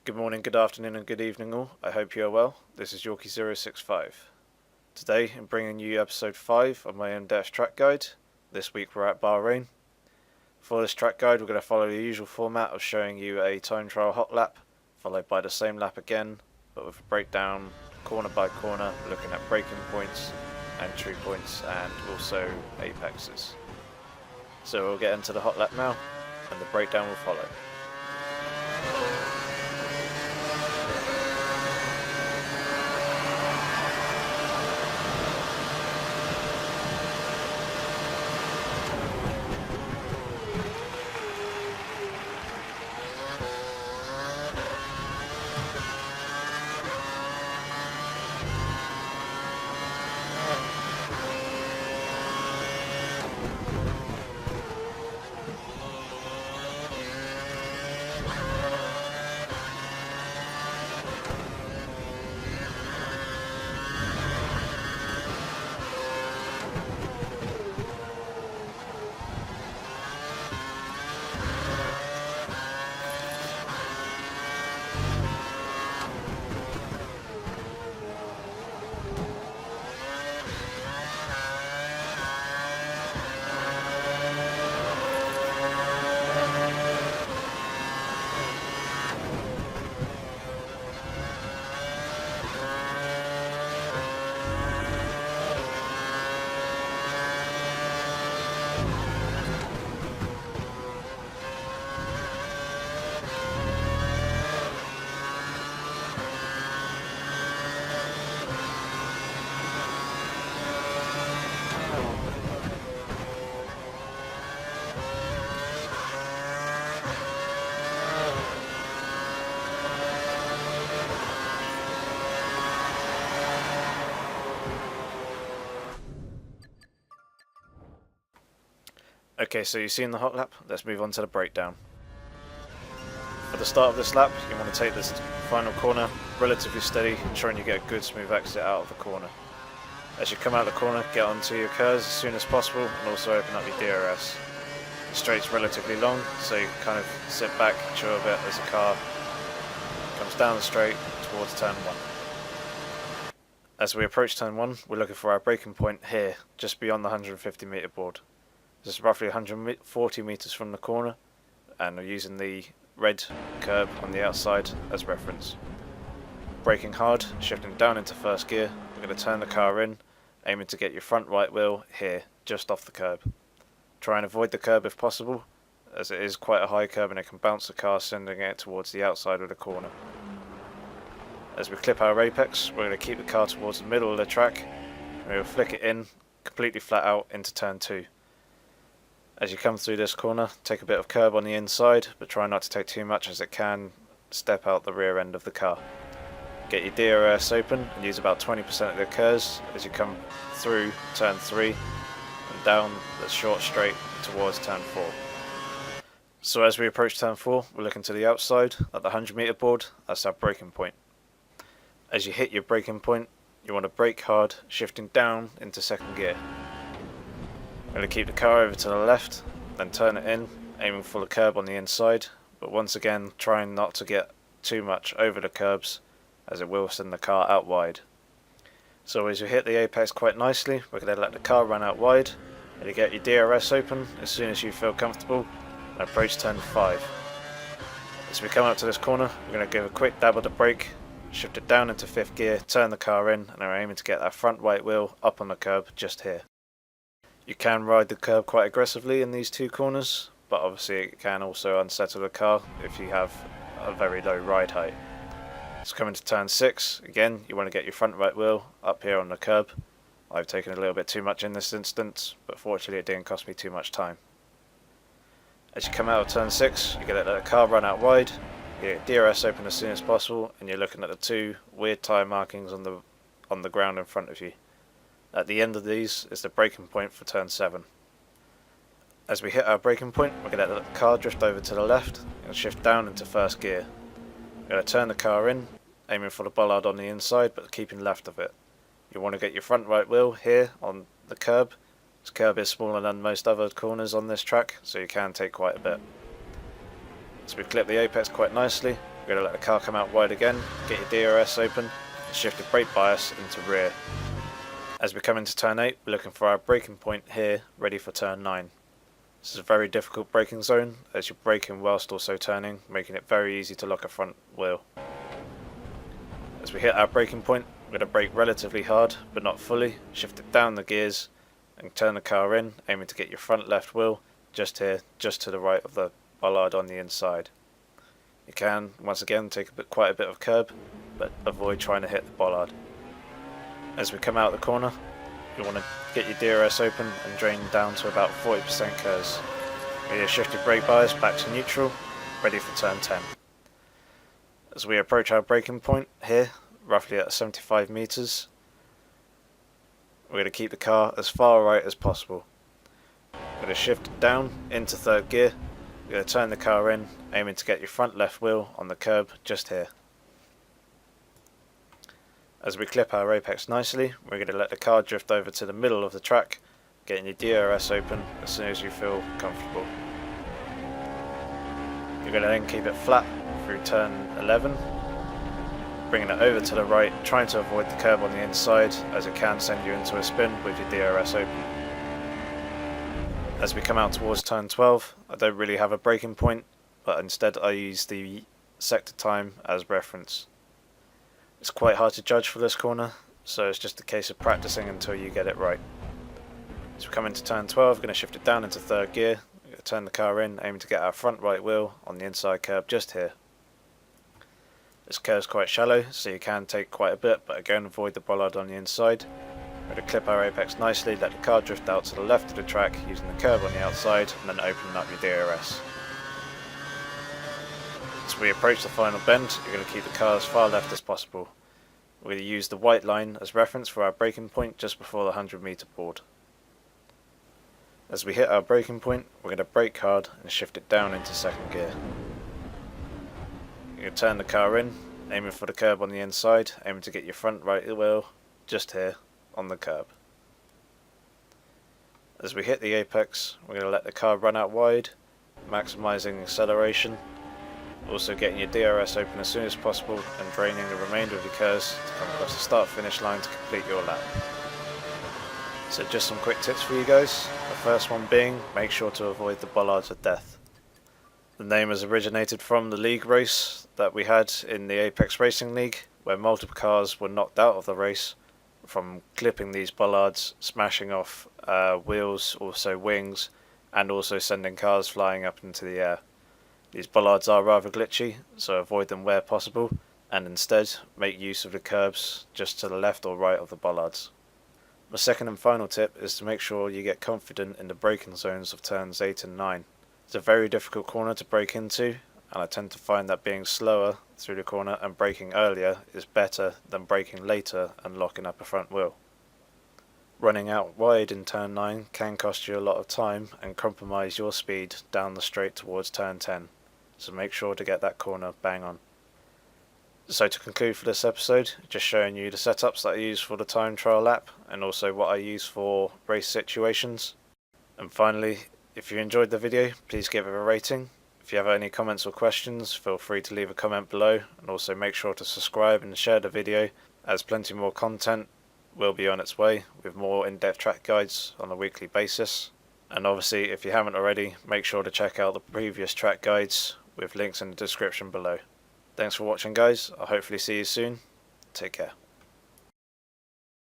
Good morning, good afternoon and good evening all. I hope you are well. This is Yorkie065. Today I'm bringing you episode 5 of my in-depth track guide. This week we're at Bahrain. For this track guide we're going to follow the usual format of showing you a time trial hot lap, followed by the same lap again, but with a breakdown corner by corner, looking at braking points, entry points and also apexes. So we'll get into the hot lap now, and the breakdown will follow. Okay, so you've seen the hot lap, let's move on to the breakdown. For the start of this lap, you want to take this final corner relatively steady, ensuring you get a good smooth exit out of the corner. As you come out of the corner, get onto your curves as soon as possible and also open up your DRS. The straight's relatively long, so you can kind of sit back, chill a bit as the car comes down the straight towards turn 1. As we approach turn 1, we're looking for our braking point here, just beyond the 150 metre board. This is roughly 140 metres from the corner, and we're using the red curb on the outside as reference. Braking hard, shifting down into first gear, we're going to turn the car in, aiming to get your front right wheel here, just off the curb. Try and avoid the curb if possible, as it is quite a high curb and it can bounce the car, sending it towards the outside of the corner. As we clip our apex, we're going to keep the car towards the middle of the track, and we'll flick it in, completely flat out into turn 2. As you come through this corner, take a bit of curb on the inside, but try not to take too much as it can step out the rear end of the car. Get your DRS open and use about 20% of the curves as you come through turn 3 and down the short straight towards turn 4. So as we approach turn 4, we're looking to the outside at the 100 metre board, that's our braking point. As you hit your braking point, you want to brake hard, shifting down into second gear. I'm going to keep the car over to the left, then turn it in, aiming for the curb on the inside, but once again trying not to get too much over the curbs as it will send the car out wide. So as you hit the apex quite nicely, we're going to let the car run out wide, and you get your DRS open as soon as you feel comfortable and approach turn 5. As we come up to this corner, we're going to give a quick dab of the brake, shift it down into 5th gear, turn the car in, and we're aiming to get that front right wheel up on the curb just here. You can ride the curb quite aggressively in these two corners, but obviously it can also unsettle the car if you have a very low ride height. So coming to turn 6, again you want to get your front right wheel up here on the curb. I've taken a little bit too much in this instance, but fortunately it didn't cost me too much time. As you come out of turn 6, you're going to let the car run out wide, you get DRS open as soon as possible, and you're looking at the two weird tyre markings on the ground in front of you. At the end of these is the braking point for turn 7. As we hit our braking point, we're going to let the car drift over to the left and shift down into first gear. We're going to turn the car in, aiming for the bollard on the inside but keeping left of it. You want to get your front right wheel here on the curb. This curb is smaller than most other corners on this track, so you can take quite a bit. So we clip the apex quite nicely, We're going to let the car come out wide again, get your DRS open, and shift the brake bias into rear. As we come into turn 8, we're looking for our braking point here, ready for turn 9. This is a very difficult braking zone, as you're braking whilst also turning, making it very easy to lock a front wheel. As we hit our braking point, we're going to brake relatively hard, but not fully, shift it down the gears, and turn the car in, aiming to get your front left wheel just here, just to the right of the bollard on the inside. You can, once again, take quite a bit of curb, but avoid trying to hit the bollard. As we come out the corner, you want to get your DRS open and drain down to about 40% curves. Get your shifted brake bias back to neutral, ready for turn 10. As we approach our braking point here, roughly at 75 meters, we're going to keep the car as far right as possible. We're going to shift it down into third gear. We're going to turn the car in, aiming to get your front left wheel on the curb just here. As we clip our apex nicely, we're going to let the car drift over to the middle of the track, getting your DRS open as soon as you feel comfortable. You're going to then keep it flat through turn 11, bringing it over to the right, trying to avoid the curb on the inside as it can send you into a spin with your DRS open. As we come out towards turn 12, I don't really have a braking point, but instead I use the sector time as reference. It's quite hard to judge for this corner, so it's just a case of practicing until you get it right. As we come into turn 12, we're going to shift it down into third gear, we're going to turn the car in, aiming to get our front right wheel on the inside curb just here. This curve's quite shallow, so you can take quite a bit, but again avoid the bollard on the inside. We're going to clip our apex nicely, let the car drift out to the left of the track using the curb on the outside, and then opening up your DRS. As we approach the final bend, you're going to keep the car as far left as possible. We're going to use the white line as reference for our braking point just before the 100 meter board. As we hit our braking point, we're going to brake hard and shift it down into second gear. You're going to turn the car in, aiming for the curb on the inside, aiming to get your front right wheel just here on the curb. As we hit the apex, we're going to let the car run out wide, maximising acceleration, also getting your DRS open as soon as possible and draining the remainder of your curves to come across the start-finish line to complete your lap. So just some quick tips for you guys. The first one being, make sure to avoid the bollards of death. The name has originated from the league race that we had in the Apex Racing League, where multiple cars were knocked out of the race from clipping these bollards, smashing off wheels, also wings, and also sending cars flying up into the air. These bollards are rather glitchy, so avoid them where possible, and instead make use of the curbs just to the left or right of the bollards. My second and final tip is to make sure you get confident in the braking zones of turns 8 and 9. It's a very difficult corner to brake into, and I tend to find that being slower through the corner and braking earlier is better than braking later and locking up a front wheel. Running out wide in turn 9 can cost you a lot of time and compromise your speed down the straight towards turn 10, so make sure to get that corner bang on. So to conclude for this episode, just showing you the setups that I use for the time trial lap and also what I use for race situations. And finally, if you enjoyed the video, please give it a rating. If you have any comments or questions, feel free to leave a comment below, and also make sure to subscribe and share the video, as plenty more content will be on its way with more in-depth track guides on a weekly basis. And obviously, if you haven't already, make sure to check out the previous track guides with links in the description below. Thanks for watching guys, I'll hopefully see you soon. Take care.